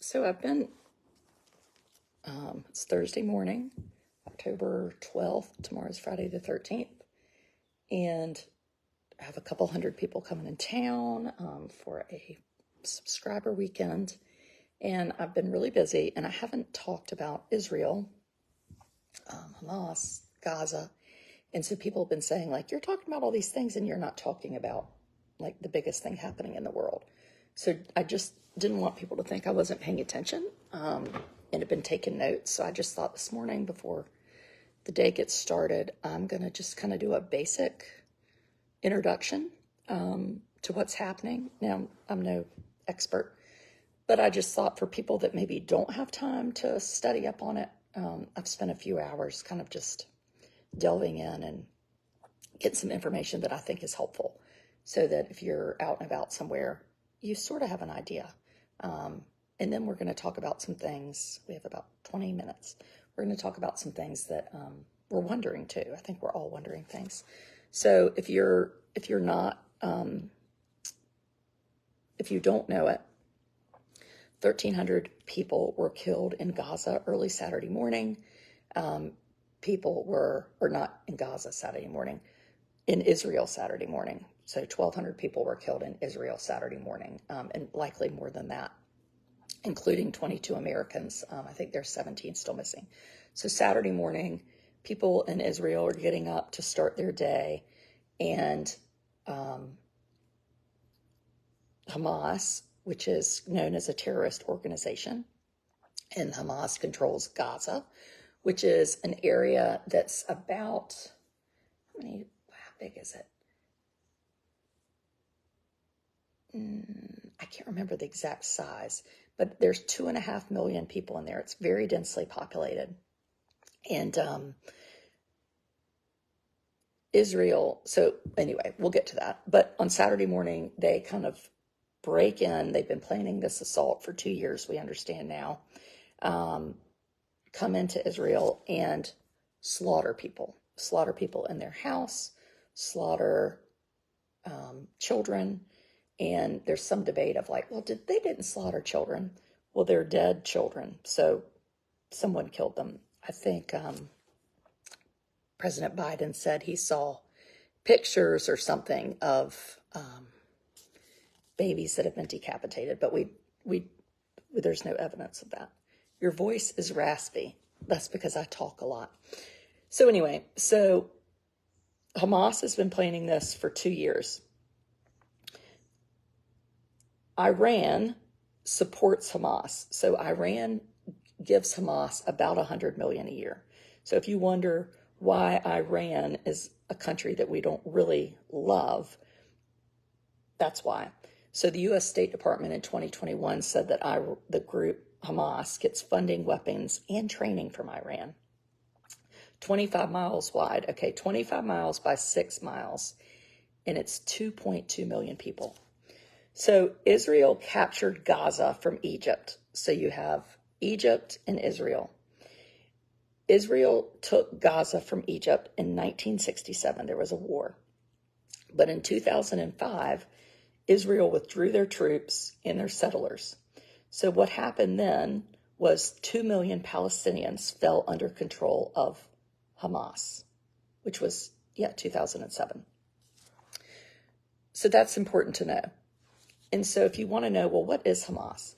So I've been, it's Thursday morning, October 12th. Tomorrow's Friday the 13th. And I have a couple hundred people coming in town for a subscriber weekend. And I've been really busy, and I haven't talked about Israel, Hamas, Gaza. And so people have been saying, like, you're talking about all these things and you're not talking about, like, the biggest thing happening in the world. So I just didn't want people to think I wasn't paying attention and had been taking notes. So I just thought this morning before the day gets started, I'm going to just kind of do a basic introduction to what's happening. Now, I'm no expert, but I just thought for people that maybe don't have time to study up on it, I've spent a few hours kind of just delving in and get some information that I think is helpful so that if you're out and about somewhere, you sort of have an idea. And then we're going to talk about some things. We have about 20 minutes. We're going to talk about some things that we're wondering too. I think we're all wondering things. So if you're not, if you don't know it, 1,300 people were killed in Gaza early Saturday morning. People were, or not in Gaza Saturday morning, in Israel Saturday morning. So 1,200 people were killed in Israel Saturday morning, and likely more than that, including 22 Americans. I think there's 17 still missing. So Saturday morning, people in Israel are getting up to start their day, and Hamas, which is known as a terrorist organization, and Hamas controls Gaza, which is an area that's about, how big is it? I can't remember the exact size, but there's 2.5 million people in there. It's very densely populated. And Israel, so anyway, we'll get to that. But on Saturday morning, they kind of break in. They've been planning this assault for 2 years, we understand now. Come into Israel and slaughter people in their house, slaughter children. And there's some debate of like, well, they didn't slaughter children. Well, they're dead children. So someone killed them. I think President Biden said he saw pictures or something of babies that have been decapitated, but there's no evidence of that. Your voice is raspy. That's because I talk a lot. So anyway, so Hamas has been planning this for 2 years. Iran supports Hamas. So Iran gives Hamas about $100 million a year. So if you wonder why Iran is a country that we don't really love, that's why. So the U.S. State Department in 2021 said that the group Hamas gets funding, weapons, and training from Iran. 25 miles wide. Okay, 25 miles by 6 miles. And it's 2.2 million people. So Israel captured Gaza from Egypt. So you have Egypt and Israel. Israel took Gaza from Egypt in 1967. There was a war. But in 2005, Israel withdrew their troops and their settlers. So what happened then was 2 million Palestinians fell under control of Hamas, which was, 2007. So that's important to know. And so if you want to know, well, what is Hamas?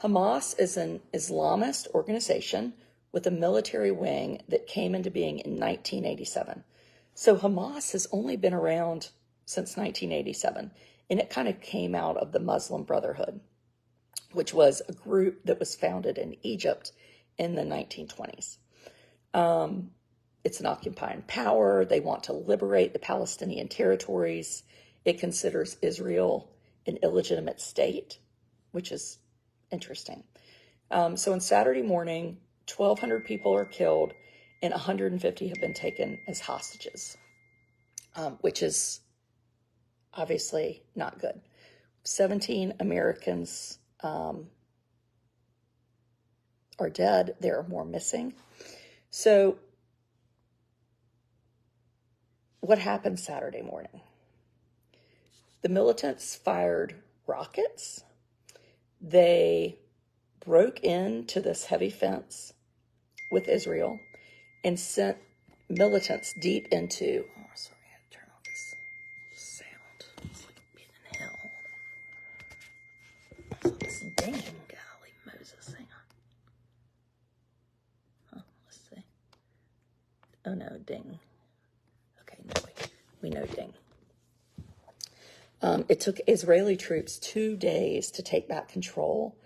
Hamas is an Islamist organization with a military wing that came into being in 1987. So Hamas has only been around since 1987, and it kind of came out of the Muslim Brotherhood, which was a group that was founded in Egypt in the 1920s. It's an occupying power. They want to liberate the Palestinian territories. It considers Israel an illegitimate state, which is interesting. So on Saturday morning, 1,200 people are killed and 150 have been taken as hostages, which is obviously not good. 17 Americans are dead. There are more missing. So what happened Saturday morning? The militants fired rockets. They broke into this heavy fence with Israel and sent militants deep into. Oh, sorry, I had to turn off this sound. It's like being in hell. This ding, golly Moses, hang on. Let's see. Oh no, ding. Okay, no, we know ding. It took Israeli troops 2 days to take back control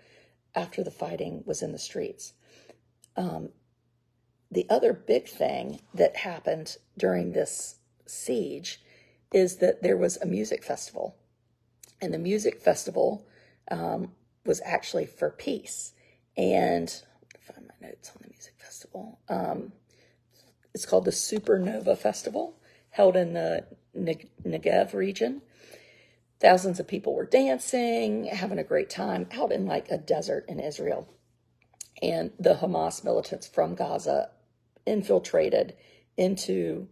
after the fighting was in the streets. The other big thing that happened during this siege is that there was a music festival. And the music festival was actually for peace. And I'll find my notes on the music festival. It's called the Supernova Festival, held in the Negev region. Thousands of people were dancing, having a great time out in like a desert in Israel. And the Hamas militants from Gaza infiltrated into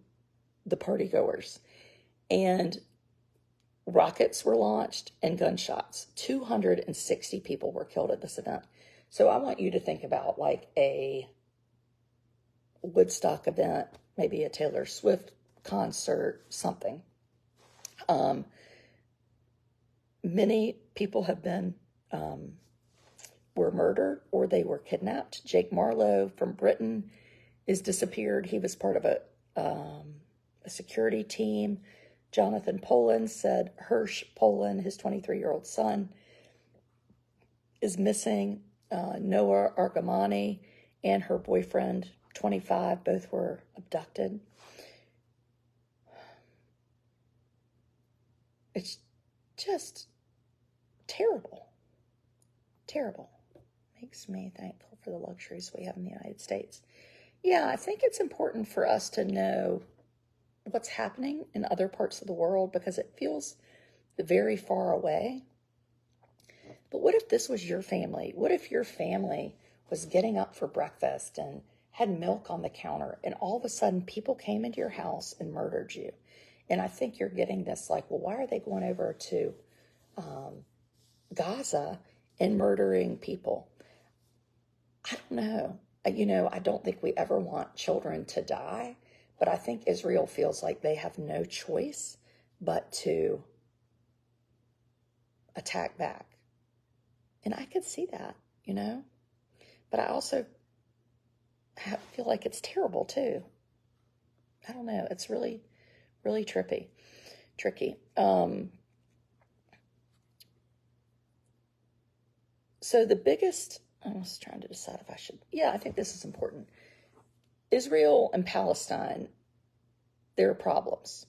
the partygoers. And rockets were launched and gunshots. 260 people were killed at this event. So I want you to think about like a Woodstock event, maybe a Taylor Swift concert, something. Many people have been, were murdered or they were kidnapped. Jake Marlowe from Britain is disappeared. He was part of a security team. Jonathan Poland said Hirsch Poland, his 23-year-old son, is missing. Noah Argamani and her boyfriend, 25, both were abducted. It's just terrible. Terrible. Makes me thankful for the luxuries we have in the United States. Yeah, I think it's important for us to know what's happening in other parts of the world because it feels very far away. But what if this was your family? What if your family was getting up for breakfast and had milk on the counter and all of a sudden people came into your house and murdered you? And I think you're getting this like, well, why are they going over to Gaza and murdering people? I don't know. I don't think we ever want children to die, but I think Israel feels like they have no choice but to attack back. And I could see that, but I also feel like it's terrible too. I don't know. It's really, really tricky. So the biggest, I was trying to decide if I should, I think this is important. Israel and Palestine, there are problems.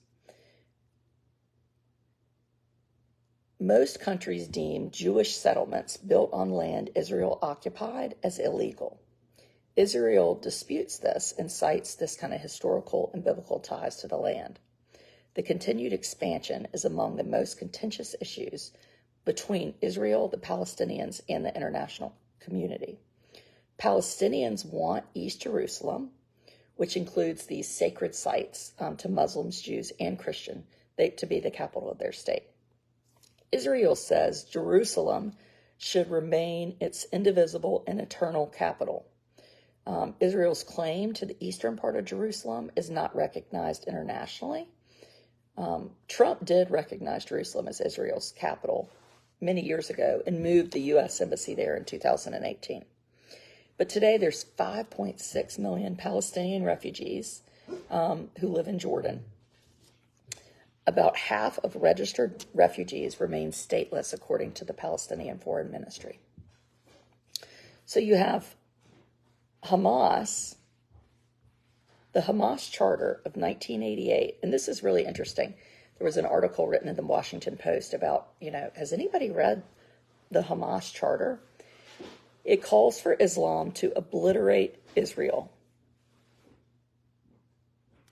Most countries deem Jewish settlements built on land Israel occupied as illegal. Israel disputes this and cites this kind of historical and biblical ties to the land. The continued expansion is among the most contentious issues between Israel, the Palestinians, and the international community. Palestinians want East Jerusalem, which includes these sacred sites to Muslims, Jews, and Christians, to be the capital of their state. Israel says Jerusalem should remain its indivisible and eternal capital. Israel's claim to the eastern part of Jerusalem is not recognized internationally. Trump did recognize Jerusalem as Israel's capital many years ago and moved the U.S. Embassy there in 2018. But today there's 5.6 million Palestinian refugees who live in Jordan. About half of registered refugees remain stateless, according to the Palestinian Foreign Ministry. So you have Hamas, the Hamas Charter of 1988, and this is really interesting. There was an article written in the Washington Post about, has anybody read the Hamas Charter? It calls for Islam to obliterate Israel.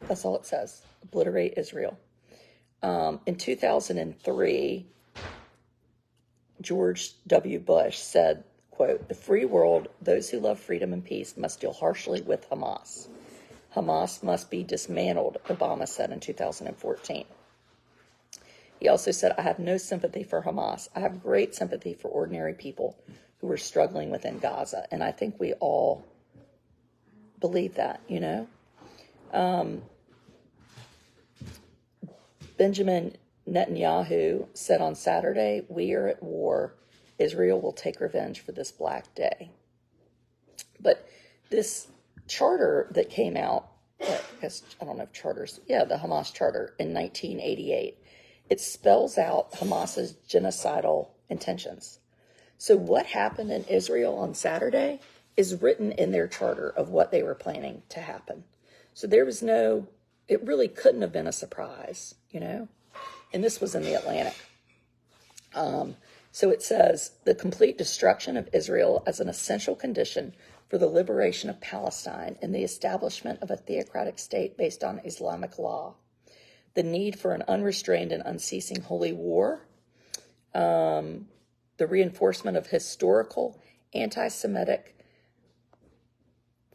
That's all it says, obliterate Israel. In 2003, George W. Bush said, quote, "The free world, those who love freedom and peace, must deal harshly with Hamas. Hamas must be dismantled," Obama said in 2014. He also said, I have no sympathy for Hamas. I have great sympathy for ordinary people who are struggling within Gaza. And I think we all believe that, you know. Benjamin Netanyahu said on Saturday, we are at war. Israel will take revenge for this Black Day. But this charter that came out, I don't know if charters, the Hamas charter in 1988, it spells out Hamas's genocidal intentions. So what happened in Israel on Saturday is written in their charter of what they were planning to happen. So there was it really couldn't have been a surprise, you know? And this was in the Atlantic. So it says, the complete destruction of Israel as an essential condition for the liberation of Palestine and the establishment of a theocratic state based on Islamic law. The need for an unrestrained and unceasing holy war. The reinforcement of historical anti-Semitic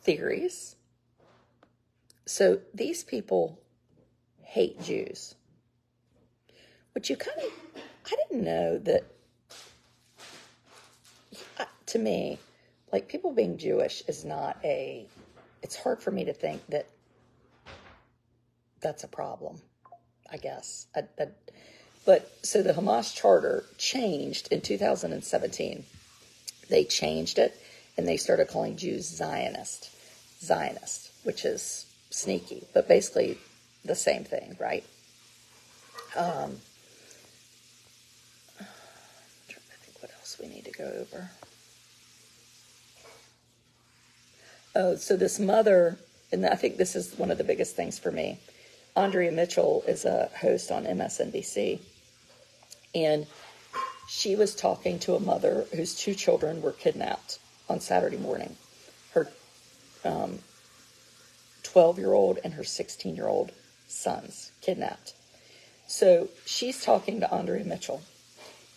theories. So these people hate Jews. Which I didn't know that, to me, like, people being Jewish is not it's hard for me to think that that's a problem, I guess. But so the Hamas charter changed in 2017. They changed it, and they started calling Jews Zionist, which is sneaky, but basically the same thing, right? I'm trying to think what else we need to go over. Oh, so this mother, and I think this is one of the biggest things for me. Andrea Mitchell is a host on MSNBC, and she was talking to a mother whose 2 children were kidnapped on Saturday morning. Her 12-year-old and her 16-year-old sons kidnapped. So she's talking to Andrea Mitchell,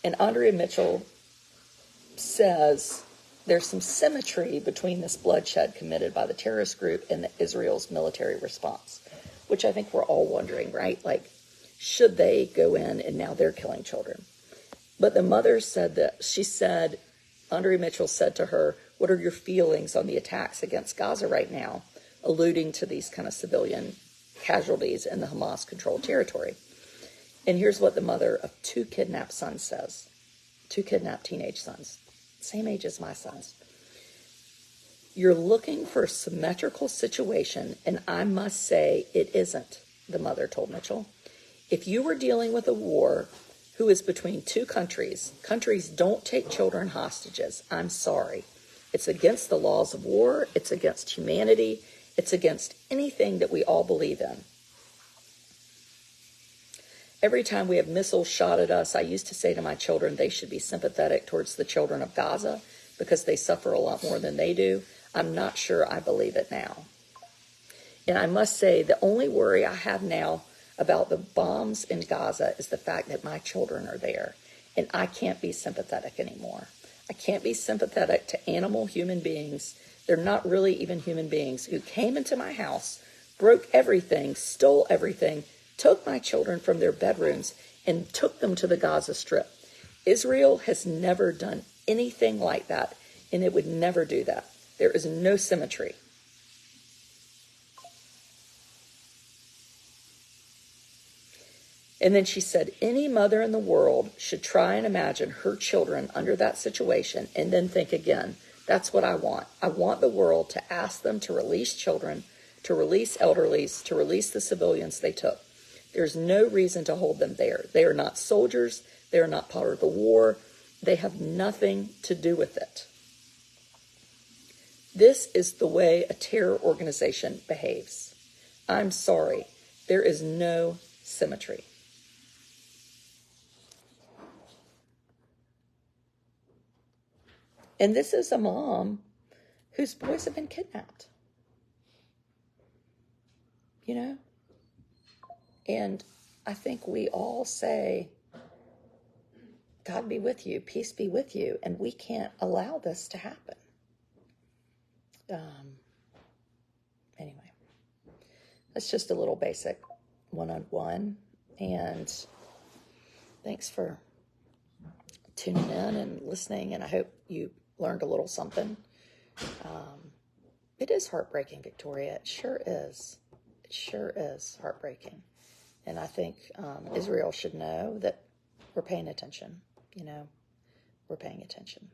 and Andrea Mitchell says there's some symmetry between this bloodshed committed by the terrorist group and Israel's military response, which I think we're all wondering, right? Like, should they go in and now they're killing children? But the mother said that Andrea Mitchell said to her, what are your feelings on the attacks against Gaza right now, alluding to these kind of civilian casualties in the Hamas-controlled territory. And here's what the mother of 2 kidnapped sons says. 2 kidnapped teenage sons, same age as my sons. You're looking for a symmetrical situation, and I must say it isn't, the mother told Mitchell. If you were dealing with a war who is between 2 countries, countries don't take children hostages. I'm sorry. It's against the laws of war. It's against humanity. It's against anything that we all believe in. Every time we have missiles shot at us, I used to say to my children they should be sympathetic towards the children of Gaza because they suffer a lot more than they do. I'm not sure I believe it now. And I must say the only worry I have now about the bombs in Gaza is the fact that my children are there, and I can't be sympathetic anymore. I can't be sympathetic to animal human beings. They're not really even human beings who came into my house, broke everything, stole everything, took my children from their bedrooms, and took them to the Gaza Strip. Israel has never done anything like that, and it would never do that. There is no symmetry. And then she said, any mother in the world should try and imagine her children under that situation and then think again. That's what I want. I want the world to ask them to release children, to release elderlies, to release the civilians they took. There's no reason to hold them there. They are not soldiers. They are not part of the war. They have nothing to do with it. This is the way a terror organization behaves. I'm sorry. There is no symmetry. And this is a mom whose boys have been kidnapped. You know? And I think we all say, God be with you, peace be with you, and we can't allow this to happen. Anyway, that's just a little basic one-on-one. And Thanks for tuning in and listening, and I hope you learned a little something. It is heartbreaking, Victoria. It sure is. It sure is heartbreaking. And I think Israel should know that we're paying attention. We're paying attention.